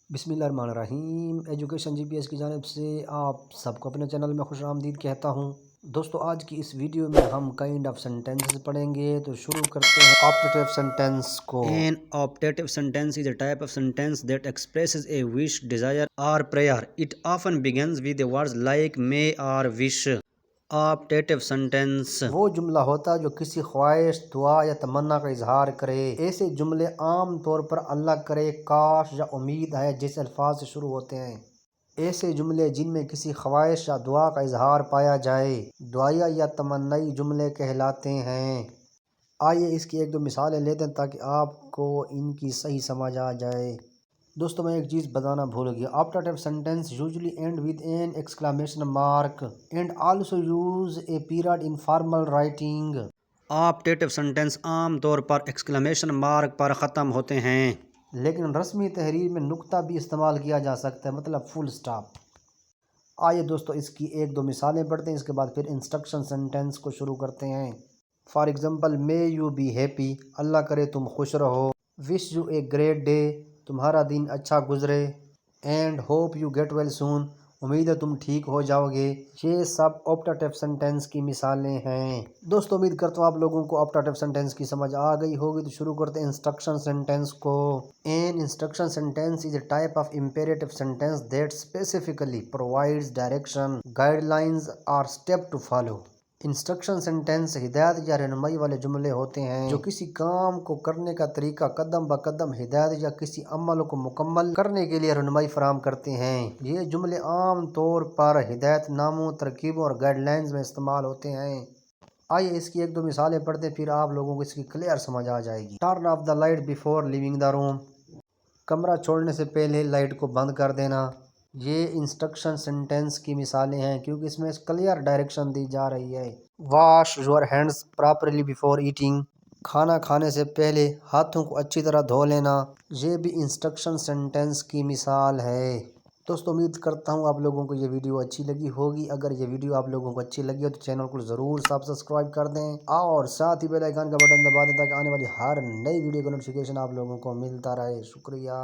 بسم اللہ الرحمن الرحیم۔ ایجوکیشن جی پی ایس کی جانب سے آپ سب کو اپنے چینل میں خوش آمدید کہتا ہوں۔ دوستو آج کی اس ویڈیو میں ہم کائنڈ آف سینٹینسز پڑھیں گے، تو شروع کرتے ہیں آپٹیٹیو سینٹینس کو۔ An optative sentence is a type of sentence that expresses a wish, desire or prayer. It often begins with the words like may or wish. Optative sentence وہ جملہ ہوتا ہے جو کسی خواہش، دعا یا تمنا کا اظہار کرے۔ ایسے جملے عام طور پر اللہ کرے، کاش یا امید ہے جیسے الفاظ سے شروع ہوتے ہیں۔ ایسے جملے جن میں کسی خواہش یا دعا کا اظہار پایا جائے دعائیہ یا تمنائی جملے کہلاتے ہیں۔ آئیے اس کی ایک دو مثالیں لیتے ہیں تاکہ آپ کو ان کی صحیح سمجھ آ جائے۔ دوستو میں ایک چیز بتانا بھول گیا، optative sentence usually end with an exclamation mark and also use a period in formal writing. Optative sentence عام طور پر ایکسکلیمیشن مارک پر ختم ہوتے ہیں، لیکن رسمی تحریر میں نقطہ بھی استعمال کیا جا سکتا ہے، مطلب فل سٹاپ۔ آئیے دوستو اس کی ایک دو مثالیں پڑھتے ہیں، اس کے بعد پھر انسٹرکشن سینٹینس کو شروع کرتے ہیں۔ For example, may you be happy, اللہ کرے تم خوش رہو۔ Wish you a great day, تمہارا دن اچھا گزرے۔ And hope you get well soon, امید ہے تم ٹھیک ہو جاؤ گے۔ یہ سب آپٹیٹیو سینٹینس کی مثالیں ہیں۔ دوستو امید کرتا ہوں آپ لوگوں کو آپٹیٹیو سینٹینس کی سمجھ آ گئی ہوگی، تو شروع کرتے ہیں انسٹرکشن سینٹینس کو۔ An instruction sentence is a type of imperative sentence that specifically provides direction, guidelines or step to follow. Instruction sentence ہدایت یا رہنمائی والے جملے ہوتے ہیں جو کسی کام کو کرنے کا طریقہ قدم بہ قدم ہدایت یا کسی عمل کو مکمل کرنے کے لیے رہنمائی فراہم کرتے ہیں۔ یہ جملے عام طور پر ہدایت ناموں، ترکیبوں اور گائیڈ لائنز میں استعمال ہوتے ہیں۔ آئیے اس کی ایک دو مثالیں پڑھتے ہیں، پھر آپ لوگوں کو اس کی کلیئر سمجھ آ جائے گی۔ Turn off the light before leaving the room, کمرہ چھوڑنے سے پہلے لائٹ کو بند کر دینا۔ یہ انسٹرکشن سینٹینس کی مثالیں ہیں کیونکہ اس میں کلیئر ڈائریکشن دی جا رہی ہے۔ Wash your hands properly before eating, کھانا کھانے سے پہلے ہاتھوں کو اچھی طرح دھو لینا۔ یہ بھی انسٹرکشن سینٹینس کی مثال ہے۔ دوستو امید کرتا ہوں آپ لوگوں کو یہ ویڈیو اچھی لگی ہوگی۔ اگر یہ ویڈیو آپ لوگوں کو اچھی لگی ہو تو چینل کو ضرور سبسکرائب کر دیں اور ساتھ ہی بیل آئیکن کا بٹن دبا دیں تاکہ آنے والی ہر نئی ویڈیو کا نوٹیفیکیشن آپ لوگوں کو ملتا رہے۔ شکریہ۔